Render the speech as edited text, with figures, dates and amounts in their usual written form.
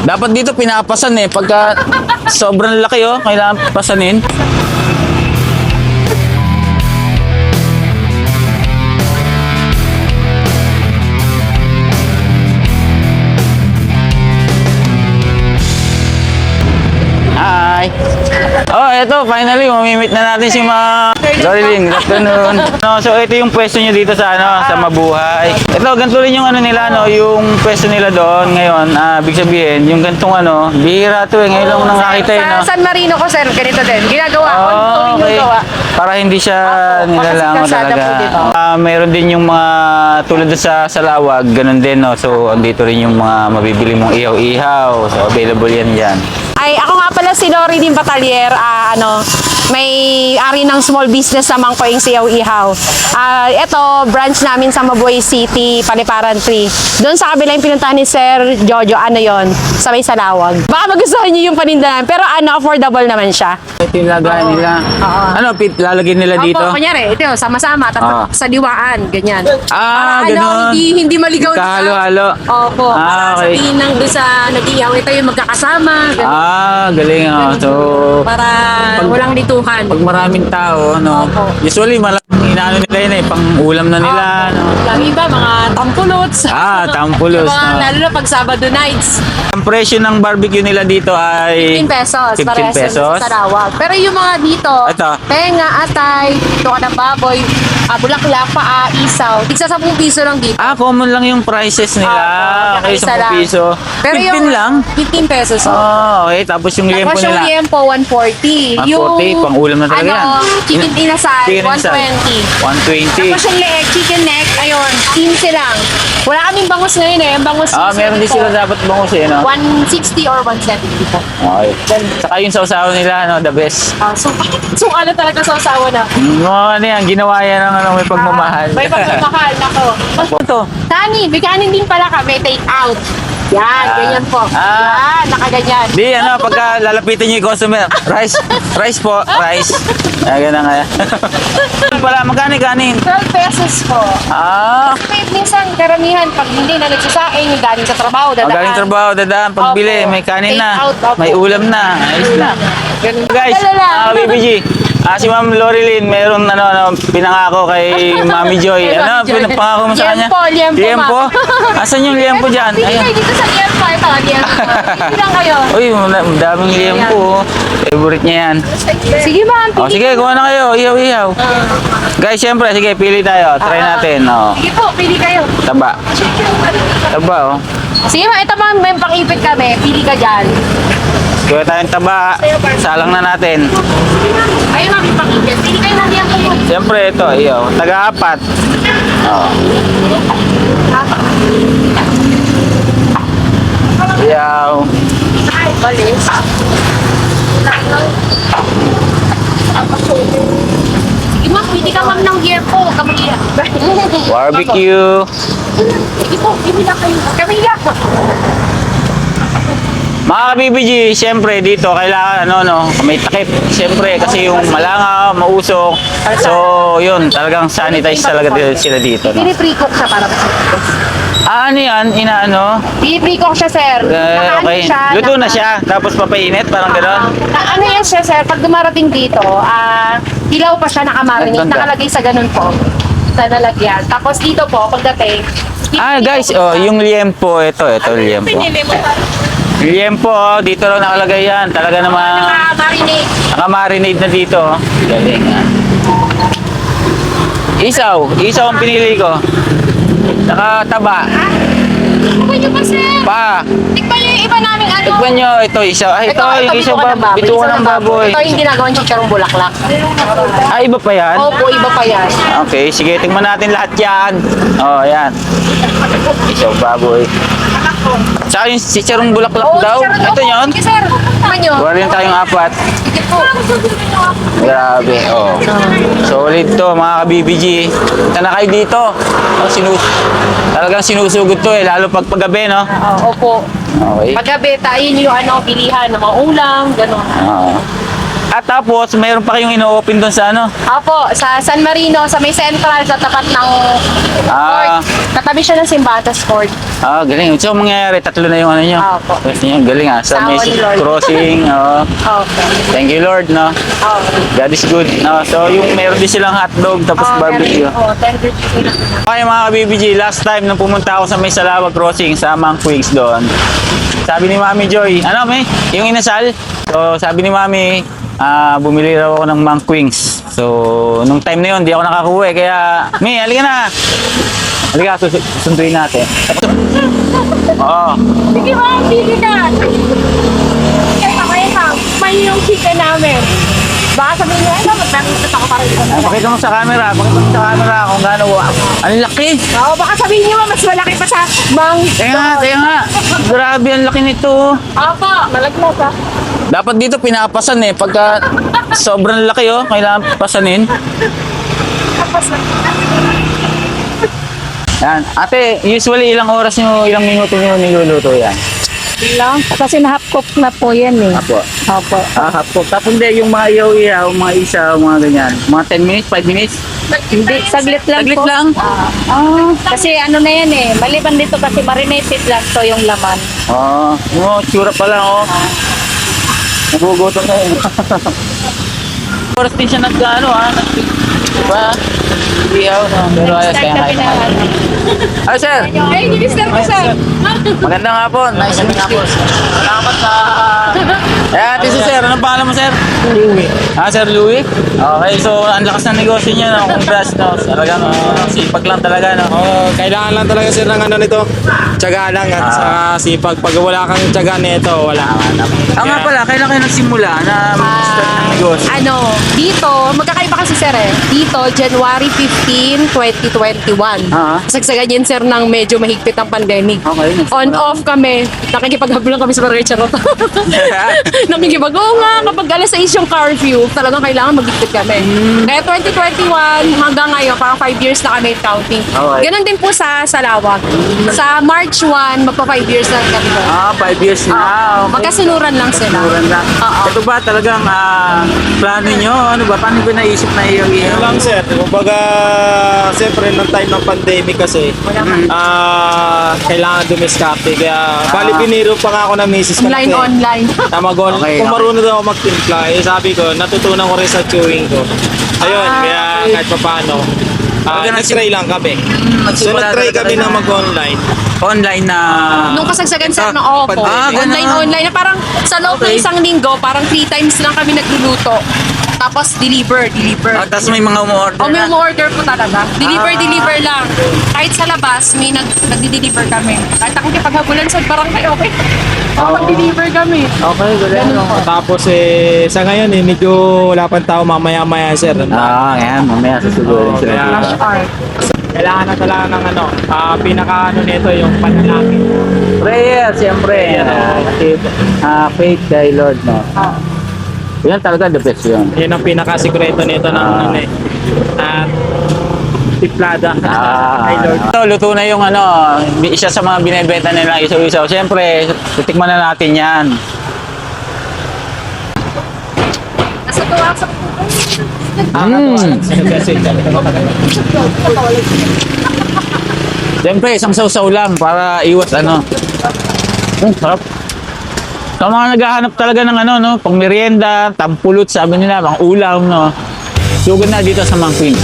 Dapat dito pinapasan eh. Pagka sobrang laki oh, kailangan pasanin. Hi! Oh, eto, finally, mamimit na natin si Darling. Good afternoon. No, so, ito yung pwesto nyo dito sa, sa Mabuhay. Ito, ganito rin yung nila, yung pwesto nila doon ngayon. Ibig sabihin, yung gantong bihira to eh. Ngayon lang nang nakita eh, no? Sa San Marino ko, sir, ganito din. Ginagawa ko. Okay. Para hindi siya nilalango talaga. Meron din yung mga tulad sa Salawag, ganun din, no? So, andito rin yung mga mabibili mong ihaw-ihaw. So, available yan dyan. Ay, ako nga pala si Lori din Batalier, may ari ng small business naman ko yung Siyaw Ihaw. Ito, branch namin sa Mabuhay City, Paliparan 3. Doon sa kabila yung pinuntahan ni Sir Jojo, yon sa may Salawag. Baka magustuhan niyo yung paninda namin, pero affordable naman siya. Ito yung lagayan nila. Lalagyan nila dito? Opo, kunyari, ito, sama-sama, tapos sa diwaan, ganyan. Para ganun. hindi maligaw na. Kahalo-halo. Opo, para okay. sabihin ng doon sa nag-ihaw, ito yung magkakasama, ganun. Galing So, Para walang lituhan. pag maraming tao, Opo. usually inaano nila yun eh, pang ulam na nila. Yung iba, mga tampulots. Tampulos. Lalo na pag Sabado nights. Ang presyo ng barbecue nila dito ay 15 pesos. 15 parehas pesos. Sa Sarawag. Pero yung mga dito, Ito. tenga, atay, tuka ng baboy, bulaklak, paa, isaw. Tigsa 10 piso lang dito. Common lang yung prices nila. Okay, isa 10 lang. piso. Pero 15 yung lang? 15 pesos. Okay. Tapos yung liempo Tapos yung nila. liempo, 140. 140, pang ulam na talaga yan. Chicken inasal, Chicken inasal. 120. 120. Tapos yung chicken neck, ayun, 15 lang. Wala kaming bangus ngayon eh. Ang bangus Meron din sila dapat bangus eh, no? 160 or 170 po. Okay. Saka yung sausawan nila, the best. So ano talaga sa asawa na? Yan, ginawa yan ng may pagmamahal. May pagmamahal, nako. Ito. Kanin, may kanin din pala kami, take out. Yan, ganyan po. Yan, nakaganyan. Di, pagka lalapitin niyo yung customer, rice po, rice. Ganun nga. Pala, magkano kanin? 12 pesos po. Kasi minsan, karamihan, pag hindi na nagsasaing, galing sa trabaho, dadaan. Galing trabaho, dadaan, pagbili, Opo. may kanin Take na, out, opo. may ulam na, ayos na. Ganun. Guys, Dala lang. BBG, si Ma'am Lorilyn, meron pinangako kay Mami Joy. Mami Joy. Pangako mo sa kanya? Liempo, Asan yung liempo dyan? Pili kayo dito sa liempo. Ito, liempo. Pili lang kayo. Uy, daming liempo. Favorite niya yan. Sige, ma'am. Sige, kuha na kayo. Ihaw-ihaw. Guys, syempre, sige, pili tayo. Try natin. Sige po, pili kayo. Taba. Taba, Sige, ma'am. Ito, ma'am, may pang-ipit kami. Pili ka dyan. Kuha tayong taba. Salang na natin. Ayun, ma'am, may pang-ipit. Pili kayo ng liempo po. Siyempre, ito. Ihaw. Taga-apat. Ihaw. Balis. Sige, ma'am. Pili ka, ma'am, ng liempo. Kamila. Barbecue. Sige po, pili na kayo. Kamila. Mga ka-BBG, siyempre dito kailangan may takip. Siyempre kasi yung malangaw, mausok. So, yun, talagang sanitize talaga sila dito. No? Pini-pre-cook siya para sa Ano yan? Inaano? Pini-pre-cook siya, sir. Nakaano Okay. siya, Luto na siya, tapos papainit, parang gano'n. Ano yan siya, sir? Pag dumarating dito, hilaw pa siya, nakamarinate. Ganda. Nakalagay sa ganun po. Sa nalagyan. Tapos dito po, pagdating, Guys, yung liempo, ito liempo. pinili mo pa. Liempo, dito lang nakalagay yan. Talaga naman, Nakamarinate. nakamarinate na dito. Galing. Isaw ang pinili ko. Saka taba. Tikman nyo pa, sir. Tikman nyo yung iba namin ano. Tikman nyo, ito isaw. Ito yung isaw bituan ng baboy. Ito yung ginagawang chicharong bulaklak. Iba pa yan? Opo, iba pa yan. Okay, sige, tingnan natin lahat yan. Ayan. Isaw baboy. Saka yung chicharong bulaklak daw. Ito yun. Sige, sir. Tikman nyo. Wala rin tayong apat. Sige po. Grabe, solid to, mga ka-BBG. Punta na kayo dito. Talagang sinusugod to lalo pag paggabi, no? Opo. Okay. Paggabi, tayo yung bilihan ng mga ulam, gano'n. At tapos, mayroon pa kayong ino-open doon sa ano? Opo, sa San Marino, sa may central, sa tapat ng Ah. court. Katabi siya ng Simbatas Court. Galing. So, mangyayari, tatlo na yung ano nyo. Opo. Pwesto nyo, galing Sa Sa may Awan, Lord. crossing, Okay. Thank you, Lord, no? God is good. No? So, yung meron din silang hotdog, tapos barbecue. Tender chicken. Okay mga ka-BBG, last time nung pumunta ako sa may Salawag Crossing sa Mang Quicks doon, sabi ni Mami Joy, ano may, yung inasal? So sabi ni Mami, bumili raw ako ng Mang Quicks. So nung time na yun, di ako nakakuha kaya, May, halika na! Halika, susunduin natin. Oo. Sige ba, pili na. Kaya ka, may yung chicken namin. Baka sabihin niya, magpapit ako para dito. Pakita mo sa camera kung gaano, ang laki! Oo, baka sabihin niyo mas malaki pa sa Mang. Kaya nga, grabe ang laki nito. Opo, malaglag ha. Dapat dito pinapasan pagka sobrang laki kailangan pasanin. Yan. Ate, usually ilang minuto nyo niluluto yan? Lang. Kasi na-half cook na po yan eh. Apo. Opo. Hapok. Tapos hindi, yung mga iyaw-iyaw, mga isaw, mga ganyan. Mga 10 minutes, 5 minutes? Hindi, saglit lang Saglit po. lang? Kasi ano na yan eh. Maliban dito kasi marinated lang to yung laman. Tsura pa lang, Nagugutom na yun. Oras din siya diba? Iyaw, pero ayos Start kaya na kain. pinahalo. Ay, sir! Ay, minister ko sa. Magandang hapon. Nice to meet you. Salamat sa... Ito si sir. Anong pangalan mo, sir? Louie. Sir Louie? Okay, so ang lakas ng negosyo niyo, no? Congrats, no? Talagang sipag lang talaga, no? Kailangan lang talaga sir ng ano nito. Tiyaga lang at sa sipag. Pag wala kang tiyaga nito, wala. Nga pala, kailan kayo nagsimula na mag-start ng negosyo? Dito, magkakaiba kasi sir Dito, January 15, 2021. Sagsagan yan sir ng medyo mahigpit ang pandemic. Okay, nagsimula. On-off kami. Nakikipaghabulan kami sa barangay Charot. Oo nga, kapag alas 6 yung curfew, talagang kailangan magigpit kami. Kaya 2021 hanggang ngayon, parang 5 years na kami counting. Okay. Ganon din po sa Salawag. Sa March 1, magpa 5 years na kami doon. 5 years na. Okay. Magkasunuran lang sila. Turan lang. Oo. Ito ba talagang plano nyo? Ano ba? Paano ba naisip na Yun iyaw-iyaw? lang sir. Kumbaga, siyempre ng time ng pandemic kasi, kailangan dumiskarte. Kaya, bali biniro pa nga ako ng misis ko. Online. Tamagon. Okay, Kung okay. marunod ako magtimpla, sabi ko, natutunan ko rin sa chewing ko. Ayun, kaya kahit pa paano, nag-try lang kami. So, Nagsimula nag-try talaga kami na- na mag-online. Online na... Nung kasagsagan sir ng Oppo, ganun. online na parang sa loob ng Okay. isang linggo, parang 3 times lang kami nagluluto. Tapos deliver. Tapos may mga umorder O may na. order po talaga. Deliver lang. Kahit sa labas, may nagdi-deliver kami. Kahit ako kipaghabulan sa barangay, okay. Mag-deliver kami. Okay, galing. Tapos sa ngayon medyo wala pang tao mamaya-maya sir. Ayan. Mamaya susugurin sila. kaya- dito. Art. Kailangan na talaga ng pinaka nito yung panalangin. Prayer, siyempre. Kasi faith kay Lord, no? Yan talaga the best yun. Yan ang pinaka-sikreto nito ng at tiplada. Ay Lord. Ito, luto na yung isa sa mga binebenta nila isaw-isaw. Siyempre, titikman na natin yan. Nasa tuwa sa Siyempre, isang sausaw lang para iwas sarap. Sa mga naghahanap talaga ng pang merienda, tampulot, sabi nila, pang ulam, no? Sugod na dito sa Mang Queen.